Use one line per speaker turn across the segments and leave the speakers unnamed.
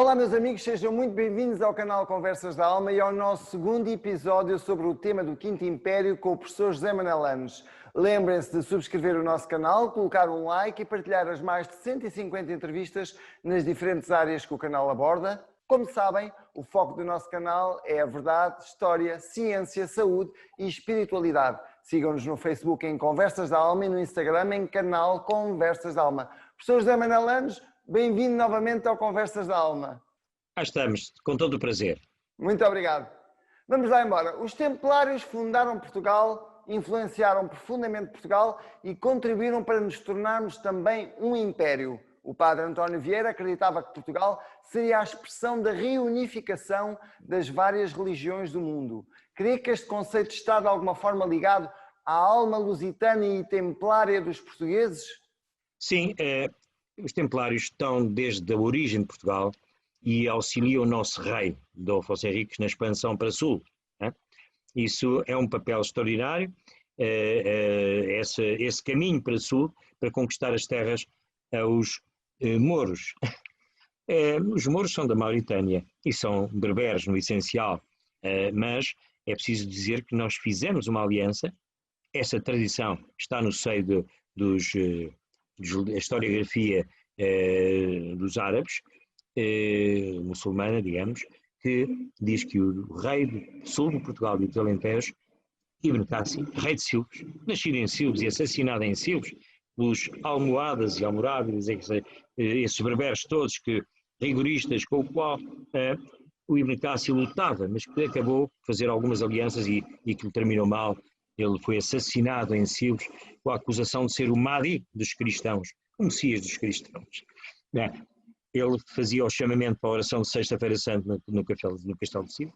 Olá meus amigos, sejam muito bem-vindos ao canal Conversas da Alma e ao nosso segundo episódio sobre o tema do Quinto Império com o professor José Manuel Lanes. Lembrem-se de subscrever o nosso canal, colocar um like e partilhar as mais de 150 entrevistas nas diferentes áreas que o canal aborda. Como sabem, o foco do nosso canal é a verdade, história, ciência, saúde e espiritualidade. Sigam-nos no Facebook em Conversas da Alma e no Instagram em canal Conversas da Alma. Professor José Manuel Lanes, bem-vindo novamente ao Conversas da Alma.
Cá estamos, com todo o prazer.
Muito obrigado. Vamos lá embora. Os Templários fundaram Portugal, influenciaram profundamente Portugal e contribuíram para nos tornarmos também um império. O padre António Vieira acreditava que Portugal seria a expressão da reunificação das várias religiões do mundo. Creio que este conceito está de alguma forma ligado à alma lusitana e templária dos portugueses?
Sim, os Templários estão desde a origem de Portugal e auxiliam o nosso rei, Dom Afonso Henriques, na expansão para sul. Isso é um papel extraordinário, esse caminho para sul, para conquistar as terras aos mouros. Os mouros são da Mauritânia e são berberes no essencial, mas é preciso dizer que nós fizemos uma aliança. Essa tradição está no seio da historiografia dos árabes, muçulmana, digamos, que diz que o rei do sul de Portugal e do Alentejo, Ibn Cassi, rei de Silves, nascido em Silves e assassinado em Silves, pelos almohadas e almorávidas, esses berberes todos rigoristas com o qual o Ibn Cassi lutava, mas que acabou por fazer algumas alianças e aquilo terminou mal. Ele foi assassinado em Silves com a acusação de ser o Mahdi dos cristãos, o Messias dos cristãos. Ele fazia o chamamento para a oração de Sexta-feira Santa no Castelo de Silves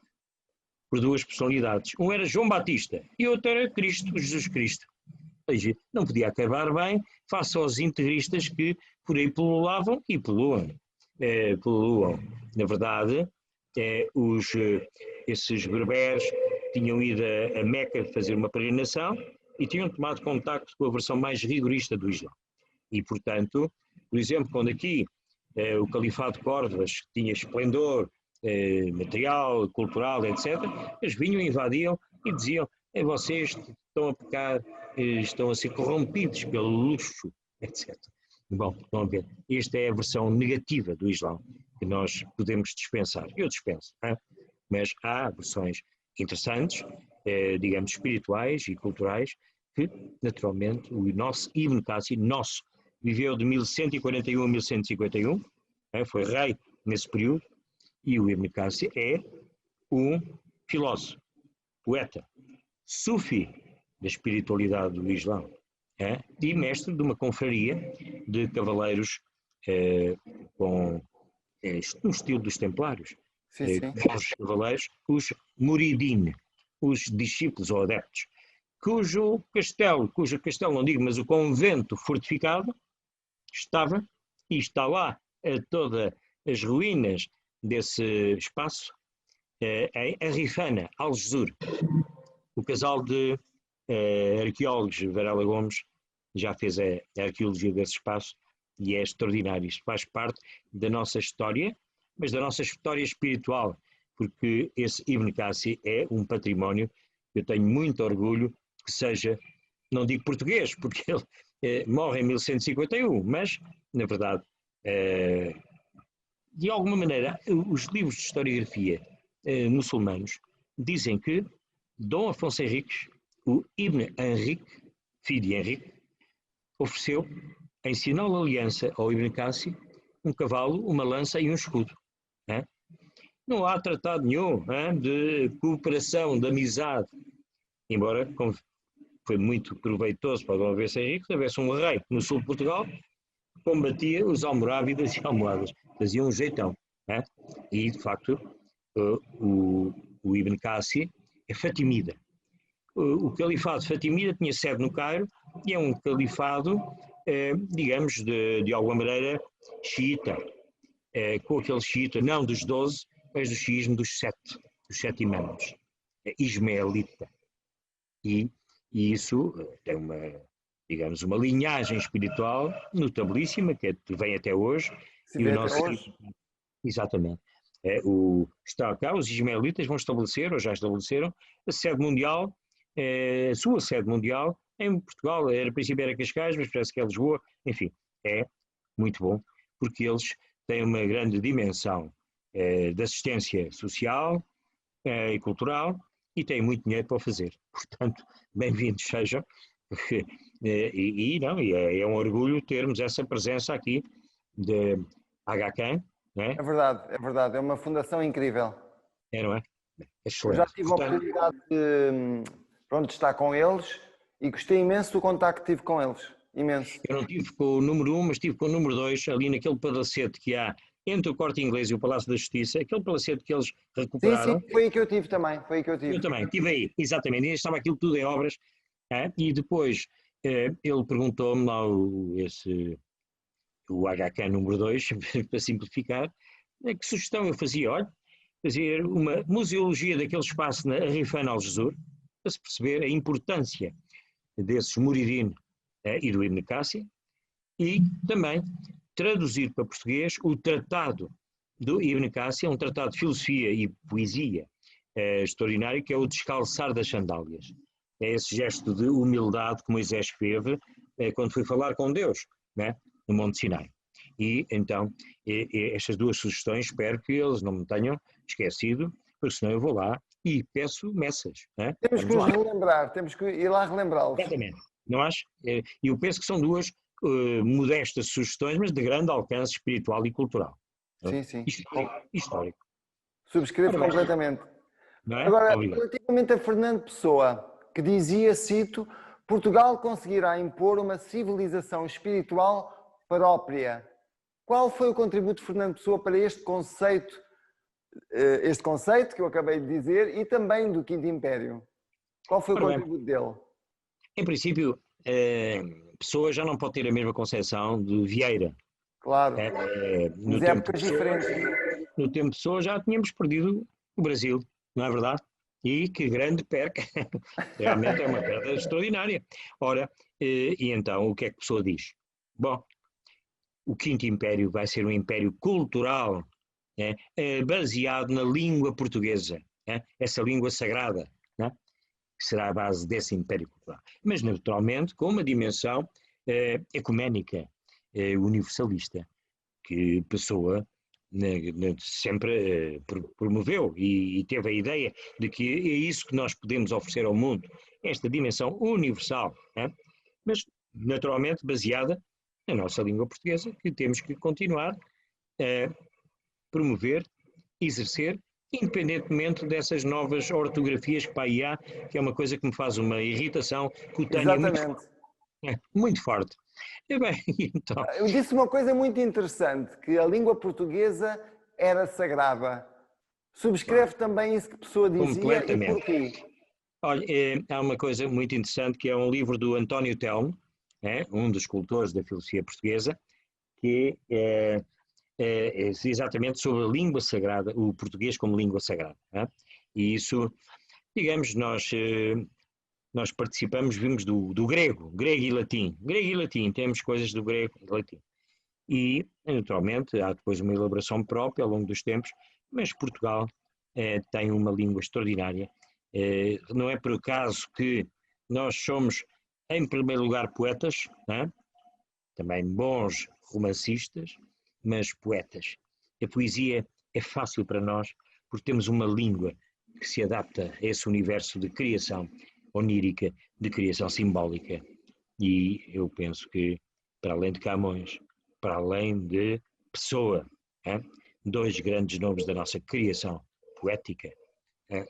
por duas personalidades. Um era João Batista e outro era Cristo, Jesus Cristo. Ou seja, não podia acabar bem face aos integristas que por aí pululavam e pululam. Na verdade, esses berberes tinham ido a Meca fazer uma peregrinação e tinham tomado contacto com a versão mais rigorista do Islão. E, portanto, por exemplo, quando aqui o Califado de Córdoba tinha esplendor material, cultural, etc., eles vinham, invadiam e diziam: vocês estão a pecar, estão a ser corrompidos pelo luxo, etc. Bom, estão a ver, esta é a versão negativa do Islão que nós podemos dispensar. Eu dispenso, mas há versões interessantes, digamos, espirituais e culturais, que, naturalmente, o nosso Ibn Cassi, viveu de 1141 a 1151, foi rei nesse período, e o Ibn Cassi é um filósofo, poeta, sufi da espiritualidade do Islão, e mestre de uma confraria de cavaleiros no estilo dos Templários. Os cavaleiros, os muridin, os discípulos ou adeptos, cujo castelo não digo, mas o convento fortificado estava e está lá todas as ruínas desse espaço em Arrifana, Algesur. O casal de arqueólogos, Varela Gomes, já fez a arqueologia desse espaço e é extraordinário. Isto faz parte da nossa história, mas da nossa história espiritual, porque esse Ibn Cassi é um património que eu tenho muito orgulho que seja, não digo português, porque ele morre em 1151, mas, na verdade, de alguma maneira, os livros de historiografia muçulmanos dizem que Dom Afonso Henriques, o Ibn Henrique, filho de Henrique, ofereceu, em sinal de aliança ao Ibn Cassi, um cavalo, uma lança e um escudo. Não há tratado nenhum de cooperação, de amizade, embora foi muito proveitoso para Dom Afonso Henrique que houvesse um rei no sul de Portugal que combatia os almorávidas e almohadas, fazia um jeitão. E, de facto, o Ibn Cassi é fatimida. O califado fatimida tinha sede no Cairo e é um califado, digamos, de alguma maneira, xiita, com aquele xiita, não dos 12, mas do xiismo dos 7 imãs, ismaelita. E isso tem digamos, uma linhagem espiritual notabilíssima, que vem até hoje.
E o nosso
exatamente. Está cá, os ismaelitas vão estabelecer, ou já estabeleceram, a sede mundial, a sua sede mundial em Portugal. A princípio era Cascais, mas parece que é Lisboa. Enfim, é muito bom, porque eles têm uma grande dimensão de assistência social e cultural e têm muito dinheiro para o fazer. Portanto, bem-vindos sejam. Não, é um orgulho termos essa presença aqui de Aga Khan, não é?
É verdade, é uma fundação incrível.
É, não é?
Eu já
Excelente.
tive a
Portanto,
oportunidade de, pronto, estar com eles e gostei imenso do contacto que tive com eles. Imenso.
eu não tive com o número 1, mas estive com o número 2, ali naquele palacete que há entre o Corte Inglês e o Palácio da Justiça, aquele palacete que eles
Sim, sim,
recuperaram.
foi aí que eu tive também. Foi aí que eu
Eu
tive.
também, estive aí, exatamente, e estava aquilo tudo em obras, e depois ele perguntou-me lá o HK número 2, para simplificar, que sugestão eu fazia, olha, fazer uma museologia daquele espaço na Rifana Algesur, para se perceber a importância desses Muridin e do Ibn Cássia, e também traduzir para português o tratado do Ibn Cássia, um tratado de filosofia e poesia extraordinário, que é o Descalçar das Sandálias. É esse gesto de humildade que Moisés teve quando foi falar com Deus, né, no Monte Sinai. E então, estas duas sugestões, espero que eles não me tenham esquecido, porque senão eu vou lá e peço messas. Né?
Temos que
Vamos
os
lá.
relembrar, temos que ir lá relembrá-los.
Exatamente. Não acho? E eu penso que são duas modestas sugestões, mas de grande alcance espiritual e cultural.
Sim, sim.
Histórico.
Subscrevo
Ora bem,
completamente.
não é?
Agora,
Obrigado.
relativamente a Fernando Pessoa, que dizia, cito, Portugal conseguirá impor uma civilização espiritual própria. Qual foi o contributo de Fernando Pessoa para este conceito que eu acabei de dizer e também do Quinto Império? Qual foi o
Ora bem,
contributo dele?
em princípio, Pessoa já não pode ter a mesma concepção de Vieira.
Claro,
No
mas
tempo de
épocas
Pessoa,
diferentes.
no tempo de Pessoa já tínhamos perdido o Brasil, não é verdade? E que grande perca, realmente é uma perda extraordinária. Ora, e então o que é que Pessoa diz? Bom, o Quinto Império vai ser um império cultural, né, baseado na língua portuguesa, né, essa língua sagrada, né, que será a base desse império cultural. Mas, naturalmente, com uma dimensão ecuménica, universalista, que Pessoa sempre promoveu e teve a ideia de que é isso que nós podemos oferecer ao mundo, esta dimensão universal, né? Mas naturalmente baseada na nossa língua portuguesa, que temos que continuar a promover, exercer, independentemente dessas novas ortografias que para aí há, que é uma coisa que me faz uma irritação cutânea
Exatamente.
muito forte. E bem, então,
Eu disse uma coisa muito interessante, que a língua portuguesa era sagrada. Subscreve também isso que a pessoa dizia e
completamente.
porquê?
Olha, há uma coisa muito interessante que é um livro do António Telmo, um dos escultores da filosofia portuguesa, que é exatamente sobre a língua sagrada, o português como língua sagrada. E isso, digamos, nós participamos, vimos do grego e latim. Grego e latim, temos coisas do grego e latim. E, naturalmente, há depois uma elaboração própria ao longo dos tempos, mas Portugal tem uma língua extraordinária. Não é por acaso que nós somos, em primeiro lugar, poetas, também bons romancistas, mas poetas. A poesia é fácil para nós porque temos uma língua que se adapta a esse universo de criação onírica, de criação simbólica. E eu penso que, para além de Camões, para além de Pessoa, dois grandes nomes da nossa criação poética,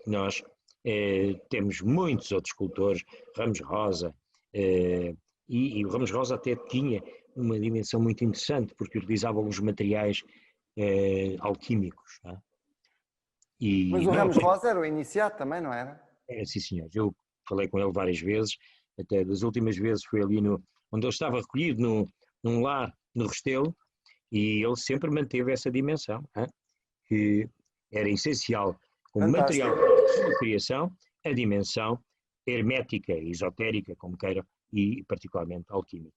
nós temos muitos outros escultores, Ramos Rosa, e o Ramos Rosa até tinha uma dimensão muito interessante, porque utilizava alguns materiais alquímicos.
Mas
E
o
não
Ramos
apenas,
Rosa era o iniciado também, não era?
sim senhor, eu falei com ele várias vezes, até das últimas vezes foi ali onde ele estava recolhido num lar no Restelo, e ele sempre manteve essa dimensão, que era essencial como material
Fantástico.
para a sua criação, a dimensão hermética, esotérica, como queiram, e particularmente alquímica.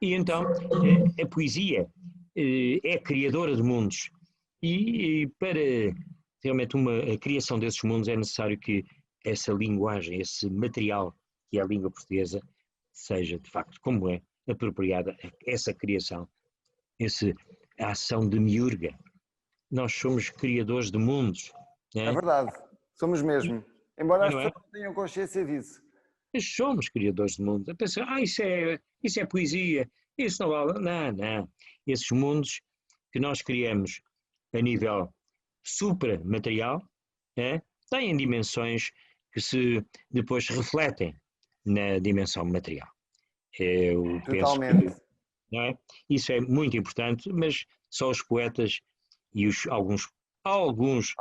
E então, a poesia é criadora de mundos. E para realmente a criação desses mundos é necessário que essa linguagem, esse material que é a língua portuguesa, seja de facto como é apropriada a essa criação, a ação de miurga. Nós somos criadores de mundos.
É verdade, somos mesmo. Embora as
Não é?
pessoas não tenham consciência disso.
Nós somos criadores de mundos. A pessoa, isso é poesia, isso não vale. Não, não. Esses mundos que nós criamos a nível supramaterial têm dimensões que se depois refletem na dimensão material. Eu penso
Totalmente.
que, não é? Isso é muito importante, mas só os poetas e alguns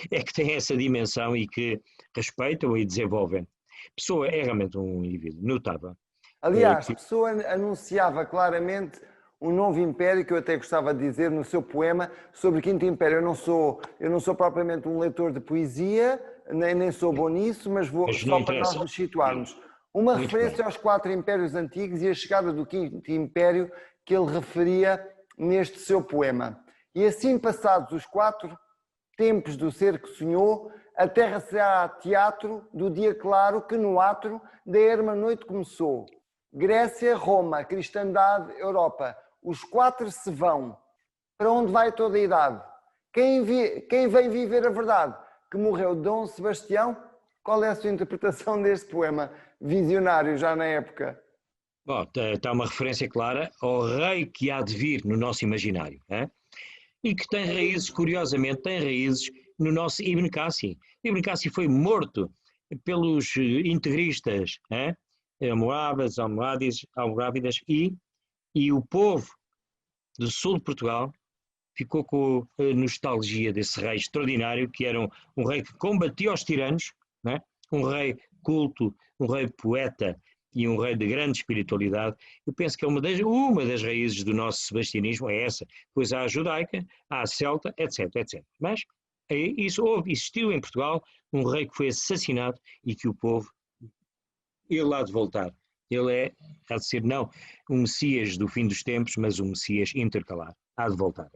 é que têm essa dimensão e que respeitam e desenvolvem. Pessoa é realmente um indivíduo notável.
Aliás, Pessoa anunciava claramente um novo império, que eu até gostava de dizer no seu poema sobre o Quinto Império. Eu não sou propriamente um leitor de poesia, nem sou bom nisso, mas só para nós nos situarmos. Uma
Muito
referência
bem.
aos 4 impérios antigos e a chegada do Quinto Império que ele referia neste seu poema. E assim, passados os 4 tempos do ser que sonhou, a terra será teatro do dia claro que no atro da erma noite começou. Grécia, Roma, cristandade, Europa, os 4 se vão. Para onde vai toda a idade? Quem vem viver a verdade? Que morreu Dom Sebastião? Qual é a sua interpretação deste poema visionário já na época?
Bom, está uma referência clara ao rei que há de vir no nosso imaginário, e que tem raízes, curiosamente, no nosso Ibn Cassi. Ibn Cassi foi morto pelos integristas, almorávidas, e o povo do sul de Portugal ficou com a nostalgia desse rei extraordinário, que era um rei que combatia os tiranos, um rei culto, um rei poeta e um rei de grande espiritualidade. Eu penso que uma das raízes do nosso sebastianismo é essa. Pois há a judaica, há a celta, etc, etc. Mas existiu em Portugal um rei que foi assassinado e que o povo, ele há de voltar. Ele há de ser não um Messias do fim dos tempos, mas um Messias intercalar. Há de voltar.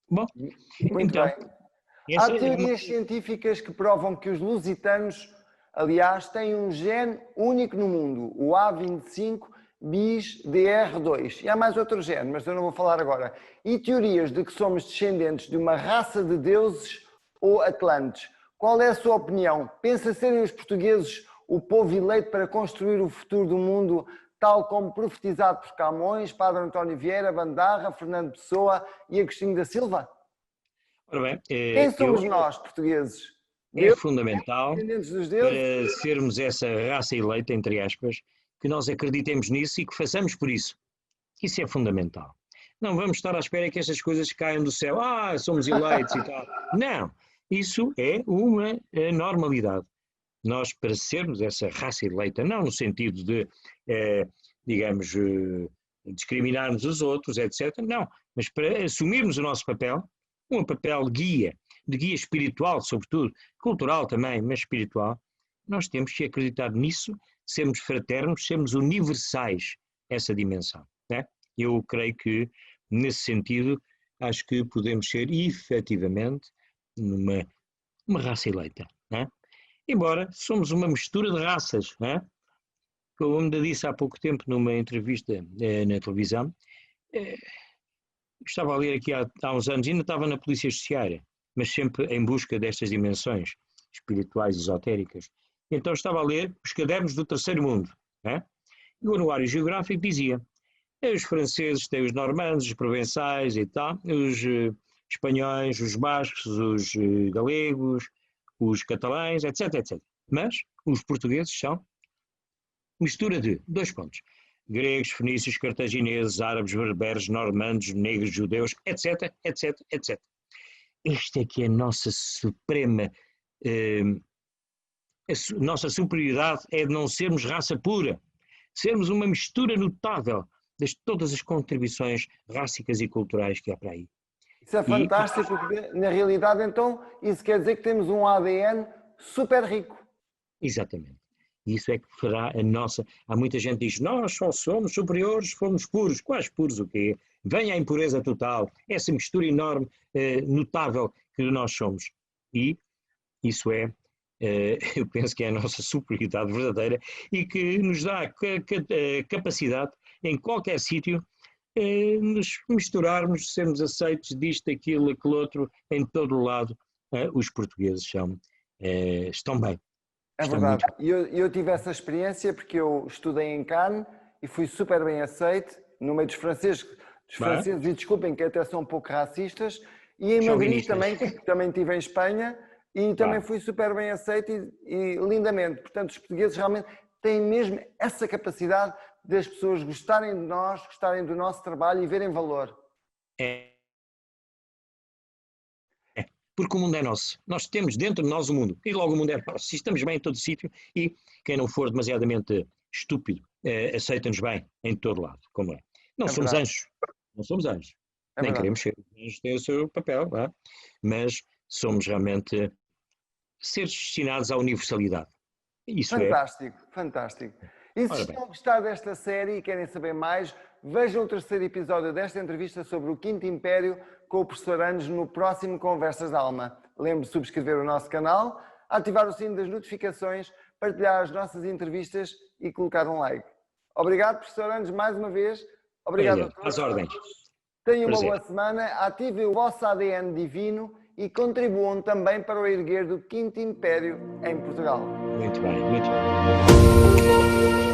Bom,
muito
então,
bem. Há teorias científicas que provam que os lusitanos, aliás, têm um gene único no mundo, o A25 bis DR2. E há mais outro gene, mas eu não vou falar agora. E teorias de que somos descendentes de uma raça de deuses ou atlantes. Qual é a sua opinião? Pensa serem os portugueses o povo eleito para construir o futuro do mundo, tal como profetizado por Camões, Padre António Vieira, Bandarra, Fernando Pessoa e Agostinho da Silva?
Ora bem,
Quem somos nós, portugueses?
É fundamental
para
sermos essa raça eleita, entre aspas, que nós acreditemos nisso e que façamos por isso. Isso é fundamental. Não vamos estar à espera que estas coisas caiam do céu. Somos eleitos e tal. Não. Isso é uma normalidade. Nós, para sermos essa raça eleita, não no sentido de, digamos, discriminarmos os outros, etc. Não. Mas para assumirmos o nosso papel, um papel de guia espiritual, sobretudo, cultural também, mas espiritual, nós temos que acreditar nisso, sermos fraternos, sermos universais, essa dimensão. Eu creio que, nesse sentido, acho que podemos ser efetivamente uma raça eleita. Embora somos uma mistura de raças. Como ainda disse há pouco tempo numa entrevista na televisão, estava a ler aqui há uns anos, ainda estava na Polícia Judiciária, mas sempre em busca destas dimensões espirituais, esotéricas. Então estava a ler os cadernos do Terceiro Mundo. E o anuário geográfico dizia: os franceses têm os normandos, os provençais e tal, os espanhóis, os bascos, os galegos, os catalães, etc, etc. Mas os portugueses são mistura de 2 pontos. Gregos, fenícios, cartagineses, árabes, berberes, normandos, negros, judeus, etc, etc, etc. Esta é que é a nossa suprema, nossa superioridade é de não sermos raça pura, sermos uma mistura notável de todas as contribuições rássicas e culturais que há para aí.
Isso é fantástico, porque na realidade então isso quer dizer que temos um ADN super rico.
Exatamente. E isso é que fará a nossa... Há muita gente que diz, nós só somos superiores se formos puros. Quais puros o quê? Vem a impureza total, essa mistura enorme, notável que nós somos. E isso é, eu penso que é a nossa superioridade verdadeira e que nos dá a capacidade, em qualquer sítio, nos misturarmos, sermos aceitos disto, aquilo, aquele outro, em todo o lado. Os portugueses estão bem.
É verdade. E eu tive essa experiência porque eu estudei em Cannes e fui super bem aceito no meio dos franceses, e desculpem que até são um pouco racistas, e em Madrid também estive em Espanha e também fui super bem aceito e lindamente. Portanto, os portugueses realmente têm mesmo essa capacidade das pessoas gostarem de nós, gostarem do nosso trabalho e verem valor.
Porque o mundo é nosso. Nós temos dentro de nós o mundo. E logo o mundo é nosso. Se estamos bem em todo sítio e quem não for demasiadamente estúpido, aceita-nos bem em todo lado, como é. Não somos anjos. Não somos anjos. Nem queremos ser. Anjos têm o seu papel, mas somos realmente seres destinados à universalidade. Isso
fantástico, fantástico. E se estão a gostar desta série e querem saber mais, vejam o terceiro episódio desta entrevista sobre o Quinto Império com o professor Anos no próximo Conversas da Alma. Lembre-se de subscrever o nosso canal, ativar o sino das notificações, partilhar as nossas entrevistas e colocar um like. Obrigado, professor Anos, mais uma vez. Obrigado a todos.
Às ordens.
Tenham uma boa semana, ativem o vosso ADN divino e contribuam também para o erguer do Quinto Império em Portugal.
Muito bem, muito bem.